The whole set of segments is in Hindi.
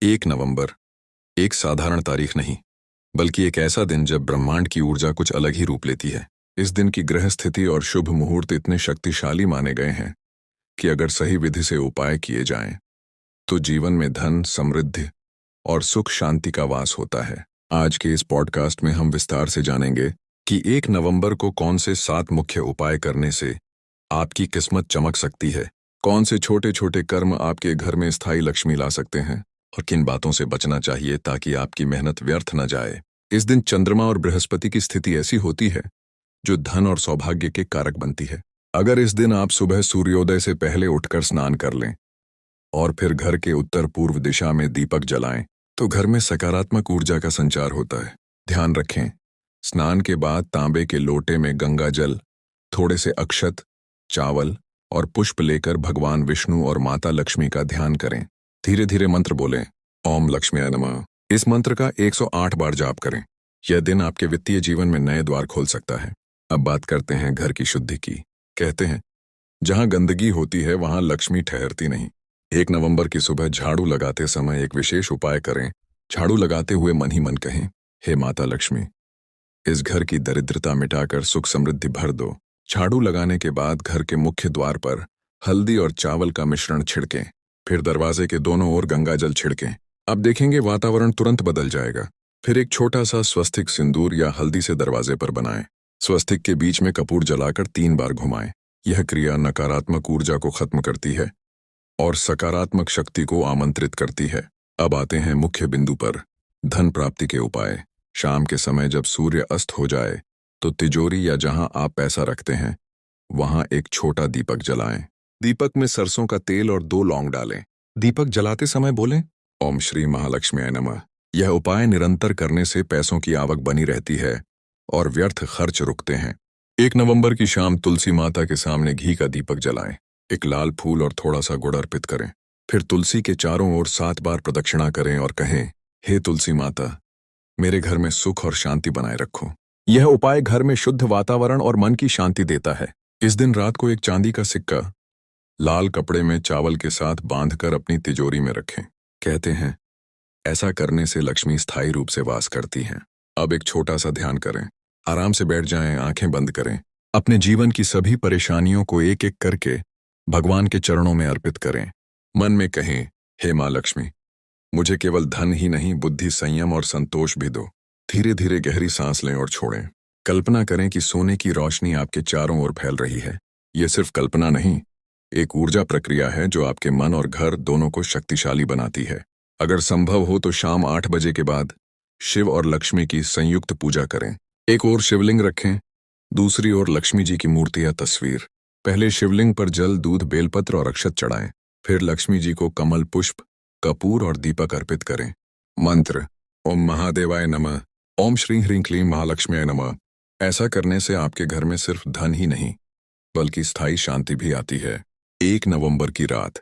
1 नवंबर एक साधारण तारीख नहीं, बल्कि एक ऐसा दिन जब ब्रह्मांड की ऊर्जा कुछ अलग ही रूप लेती है। इस दिन की ग्रह स्थिति और शुभ मुहूर्त इतने शक्तिशाली माने गए हैं कि अगर सही विधि से उपाय किए जाएं, तो जीवन में धन, समृद्धि और सुख शांति का वास होता है। आज के इस पॉडकास्ट में हम विस्तार से जानेंगे कि 1 नवंबर को कौन से 7 मुख्य उपाय करने से आपकी किस्मत चमक सकती है, कौन से छोटे छोटे कर्म आपके घर में स्थायी लक्ष्मी ला सकते हैं और किन बातों से बचना चाहिए ताकि आपकी मेहनत व्यर्थ न जाए। इस दिन चंद्रमा और बृहस्पति की स्थिति ऐसी होती है जो धन और सौभाग्य के कारक बनती है। अगर इस दिन आप सुबह सूर्योदय से पहले उठकर स्नान कर लें और फिर घर के उत्तर पूर्व दिशा में दीपक जलाएं, तो घर में सकारात्मक ऊर्जा का संचार होता है। ध्यान रखें, स्नान के बाद तांबे के लोटे में गंगा जल, थोड़े से अक्षत, चावल और पुष्प लेकर भगवान विष्णु और माता लक्ष्मी का ध्यान करें। धीरे धीरे मंत्र बोलें, ओम लक्ष्म्याय नमः। इस मंत्र का 108 बार जाप करें। यह दिन आपके वित्तीय जीवन में नए द्वार खोल सकता है। अब बात करते हैं घर की शुद्धि की। कहते हैं, जहां गंदगी होती है वहां लक्ष्मी ठहरती नहीं। 1 नवंबर की सुबह झाड़ू लगाते समय एक विशेष उपाय करें। झाड़ू लगाते हुए मन ही मन कहें, हे माता लक्ष्मी, इस घर की दरिद्रता मिटाकर सुख समृद्धि भर दो। झाड़ू लगाने के बाद घर के मुख्य द्वार पर हल्दी और चावल का मिश्रण छिड़कें, फिर दरवाजे के दोनों ओर गंगा जल छिड़कें। अब देखेंगे वातावरण तुरंत बदल जाएगा। फिर एक छोटा सा स्वस्तिक सिंदूर या हल्दी से दरवाजे पर बनाएं। स्वस्तिक के बीच में कपूर जलाकर 3 बार घुमाएं। यह क्रिया नकारात्मक ऊर्जा को खत्म करती है और सकारात्मक शक्ति को आमंत्रित करती है। अब आते हैं मुख्य बिंदु पर, धन प्राप्ति के उपाय। शाम के समय जब सूर्य अस्त हो जाए तो तिजोरी या जहां आप पैसा रखते हैं वहां एक छोटा दीपक जलाएं। दीपक में सरसों का तेल और 2 लौंग डालें। दीपक जलाते समय बोलें, ओम श्री महालक्ष्म्याय नमः। यह उपाय निरंतर करने से पैसों की आवक बनी रहती है और व्यर्थ खर्च रुकते हैं। 1 नवंबर की शाम तुलसी माता के सामने घी का दीपक जलाएं। एक लाल फूल और थोड़ा सा गुड़ अर्पित करें। फिर तुलसी के चारों ओर 7 बार प्रदक्षिणा करें और कहें, हे तुलसी माता, मेरे घर में सुख और शांति बनाए रखो। यह उपाय घर में शुद्ध वातावरण और मन की शांति देता है। इस दिन रात को एक चांदी का सिक्का लाल कपड़े में चावल के साथ बांधकर अपनी तिजोरी में रखें। कहते हैं, ऐसा करने से लक्ष्मी स्थायी रूप से वास करती हैं। अब एक छोटा सा ध्यान करें। आराम से बैठ जाएं, आंखें बंद करें। अपने जीवन की सभी परेशानियों को एक एक करके भगवान के चरणों में अर्पित करें। मन में कहें, हे माँ लक्ष्मी, मुझे केवल धन ही नहीं, बुद्धि, संयम और संतोष भी दो। धीरे धीरे गहरी सांस लें और छोड़ें। कल्पना करें कि सोने की रोशनी आपके चारों ओर फैल रही है। यह सिर्फ कल्पना नहीं, एक ऊर्जा प्रक्रिया है जो आपके मन और घर दोनों को शक्तिशाली बनाती है। अगर संभव हो तो शाम 8 बजे के बाद शिव और लक्ष्मी की संयुक्त पूजा करें। एक ओर शिवलिंग रखें, दूसरी ओर लक्ष्मी जी की मूर्ति या तस्वीर। पहले शिवलिंग पर जल, दूध, बेलपत्र और अक्षत चढ़ाएं। फिर लक्ष्मी जी को कमल पुष्प, कपूर और दीपक अर्पित करें। मंत्र, ओम महादेवाय नमः, ओम श्री ह्रीं क्लीं महालक्ष्म्याय नमः। ऐसा करने से आपके घर में सिर्फ धन ही नहीं बल्कि स्थायी शांति भी आती है। 1 नवंबर की रात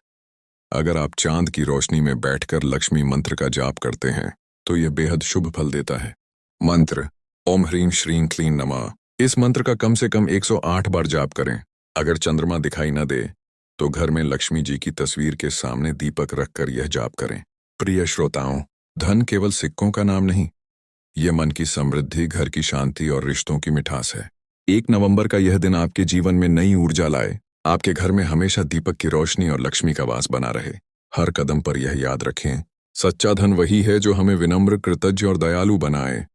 अगर आप चांद की रोशनी में बैठकर लक्ष्मी मंत्र का जाप करते हैं तो यह बेहद शुभ फल देता है। मंत्र, ओम ह्रीं श्रीं क्लीं नमः। इस मंत्र का कम से कम 108 बार जाप करें। अगर चंद्रमा दिखाई न दे तो घर में लक्ष्मी जी की तस्वीर के सामने दीपक रखकर यह जाप करें। प्रिय श्रोताओं, धन केवल सिक्कों का नाम नहीं, यह मन की समृद्धि, घर की शांति और रिश्तों की मिठास है। 1 नवंबर का यह दिन आपके जीवन में नई ऊर्जा लाए, आपके घर में हमेशा दीपक की रोशनी और लक्ष्मी का वास बना रहे। हर कदम पर यह याद रखें, सच्चा धन वही है जो हमें विनम्र, कृतज्ञ और दयालु बनाए।